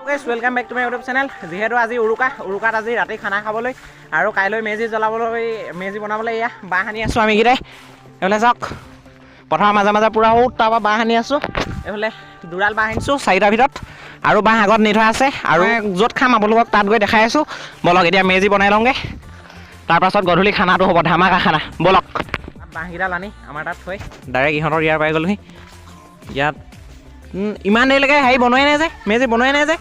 Welcome back to my YouTube channel जीहेतु आज उरुकात आज राति खाना खाবলৈ আৰু কাইলৈ মেজি জ্বলাবলৈ মেজি বনাবলৈ এয়া বাঁহ সানি আছো আমি গিৰে এফালে চাওক পথাৰৰ মাজে মাজে পুৰা তাৰপৰা বাঁহ সানি আছো এফালে দুডাল বাঁহ সানিছো চাৰিটাৰ ভিতৰত আৰু বাঁহ আগত নি থোৱা আছে আৰু য'ত খাম আপোনালোকক তাত গৈ দেখাই আছো বলক এতিয়া মেজি বনাই লওঁগে তাৰপাছত গধূলি খানাটো হ'ব ধামাকা খানা বলক বাঁহকেইডাল আনি আমাৰ তাত থৈ ডাইৰেক্ট ইহঁতৰ ইয়াৰ পাই গ'লোহি ইয়াত ইমান দেৰিলৈকে হেৰি বনোৱাই নাই যে মেজি বনোৱাই নাই যে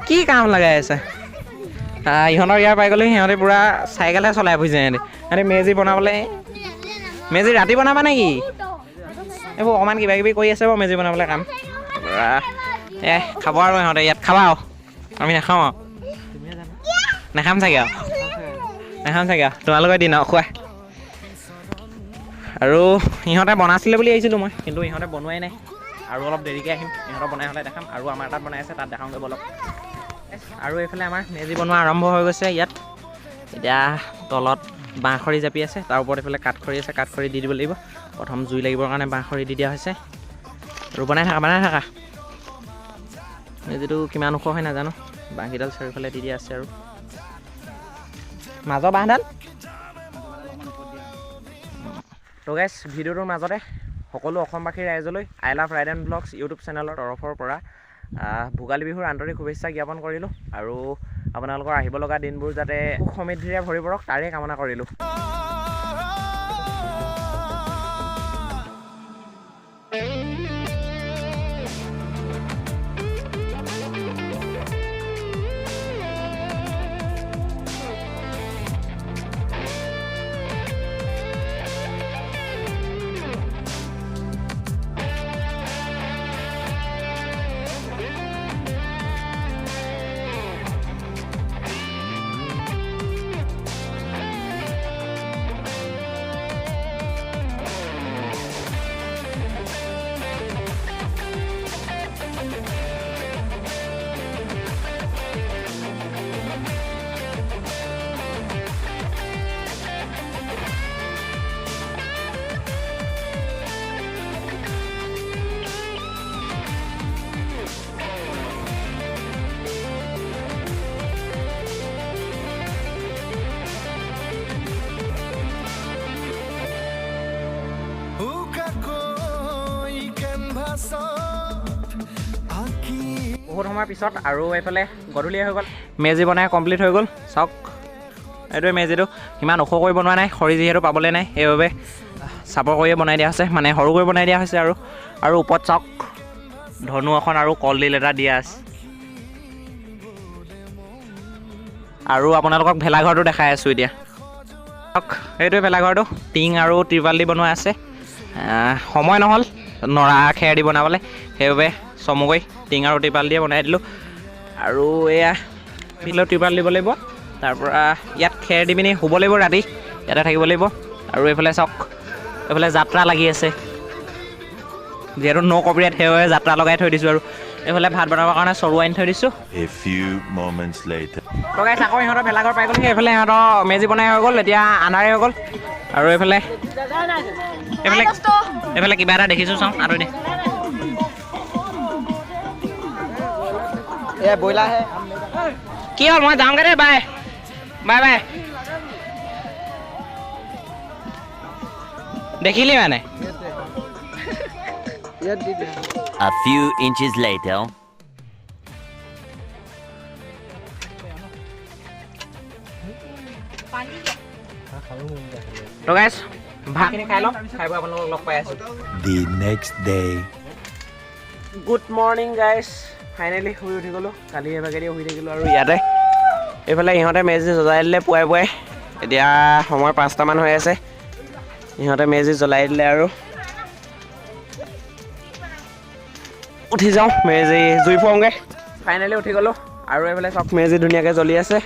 কি কাম লগাই আছে ইহঁতৰ ইয়াৰ পাই গ'লে সিহঁতে পূৰা চাইকেলহে চলাই ফুৰিছে সিহঁতে মেজি বনাবলৈ মেজি ৰাতি বনাবা নেকি এইবোৰ অকণমান কিবা কিবি কৰি আছে বাৰু মেজি বনাবলৈ কাম খাব আৰু ইহঁতে ইয়াত খাবা আৰু আমি নাখাওঁ আৰু নাখাম চাগে আৰু তোমালোকে দিন আৰু খোৱা আৰু ইহঁতে বনাইছিলে বুলি আহিছিলোঁ মই কিন্তু ইহঁতে বনোৱাই নাই আৰু অলপ দেৰিকৈ আহিম ইহঁতৰ বনাই হ'লে দেখাম আৰু আমাৰ তাত বনাই আছে তাত দেখাওঁগৈ বলক আৰু এইফালে আমাৰ মেজি বনোৱা আৰম্ভ হৈ গৈছে ইয়াত এতিয়া তলত বাঁহ খৰি জাপি আছে তাৰ ওপৰত এইফালে কাঠ খৰি আছে কাঠ খৰি দি দিব লাগিব প্ৰথম জুই লাগিবৰ কাৰণে বাঁহ খৰি দি দিয়া হৈছে আৰু বনাই থাকা মেজিটো কিমান ওখ হয় নাজানো বাঁহকেইডাল চাৰিওফালে দি দিয়া আছে আৰু মাজৰ বাঁহডাল তো গাইছ ভিডিঅ'টোৰ মাজতে সকলো অসমবাসী ৰাইজলৈ I love ride and blogs YouTube চেনেলৰ তৰফৰ পৰা ভোগালী বিহুৰ আন্তৰিক শুভেচ্ছা জ্ঞাপন কৰিলোঁ আৰু আপোনালোকৰ আহিব লগা দিনবোৰ যাতে সুখ সমৃদ্ধিৰে ভৰি পৰক তাৰে কামনা কৰিলোঁ বহুত সময়ৰ পিছত আৰু এইফালে গধূলি হৈ গ'ল মেজি বনাই কমপ্লিট হৈ গ'ল চাওক এইটোৱে মেজিটো ইমান ওখ কৰি বনোৱা নাই খৰি যিহেতু পাবলৈ নাই সেইবাবে চাপৰ কৰিয়ে বনাই দিয়া হৈছে মানে সৰু কৰি বনাই দিয়া হৈছে আৰু ওপৰত চাওক ধনু এখন আৰু কলডিল এটা দিয়া আছে আৰু আপোনালোকক ভেলাঘৰটো দেখাই আছোঁ এতিয়া চাওক সেইটোৱে ভেলাঘৰটো টিং আৰু ত্ৰিপাল দি বনোৱা আছে সময় নহ'ল নৰা খেৰ দি বনাবলৈ সেইবাবে চমুকৈ টিং আৰু ত্ৰিপাল দিয়ে বনাই দিলোঁ আৰু এয়া ফিল্ডত ত্ৰিপাল দিব লাগিব তাৰপৰা ইয়াত খেৰ দি পিনি শুব লাগিব ৰাতি ইয়াতে থাকিব লাগিব আৰু এইফালে চাওক এইফালে যাত্ৰা লাগি আছে যিহেতু ন' কপিৰাইট সেইবাবে যাত্ৰা লগাই থৈ দিছোঁ আৰু এইফালে ভাত বনাবৰ কাৰণে চৰু আনি থৈ দিছোঁ লগাই আকৌ ইহঁতৰ ভেলাঘৰ পাই গ'লহি এইফালে ইহঁতৰ মেজি বনাই হৈ গ'ল এতিয়া আন্ধাৰে হৈ গ'ল আৰু এইফালে কিবা এটা দেখিছোঁ চাওঁ আৰু দে ব্ৰইলাৰহে কি হ'ল মই যাওঁগৈ দেই বাই দেখিলি মানে A few inches later. তো গাইছ ভাতখিনি খাই লওঁ খাই বৈ আপোনালোকক লগ পাই আছোঁ The next day. Good morning গাইছ ফাইনেলি শুই উঠি গ'লোঁ কালি এভাগেদি শুই থাকিলোঁ আৰু ইয়াতে এইফালে ইহঁতে মেজি জ্বলাই দিলে পুৱাই এতিয়া সময় 5টামান হৈ আছে ইহঁতে মেজি জ্বলাই দিলে আৰু উঠি যাওঁ মেজি জুই ফুৱাওঁগৈ ফাইনেলি উঠি গ'লোঁ আৰু এইফালে চব মেজি ধুনীয়াকৈ জ্বলি আছে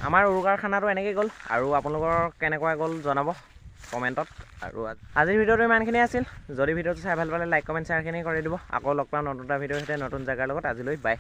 আমাৰ উৰুকাৰ খানাটো এনেকৈ গ'ল আৰু আপোনালোকৰ কেনেকুৱা গ'ল জনাব কমেণ্টত। আৰু আজিৰ ভিডিঅ'টো ইমানখিনি আছিল। যদি ভিডিঅ'টো চাই ভাল পালে লাইক কমেণ্ট শ্বেয়াৰখিনি কৰি দিব। আকৌ লগ পাম নতুন এটা ভিডিঅ'ৰ সৈতে নতুন জেগাৰ লগত। আজিলৈ বাই।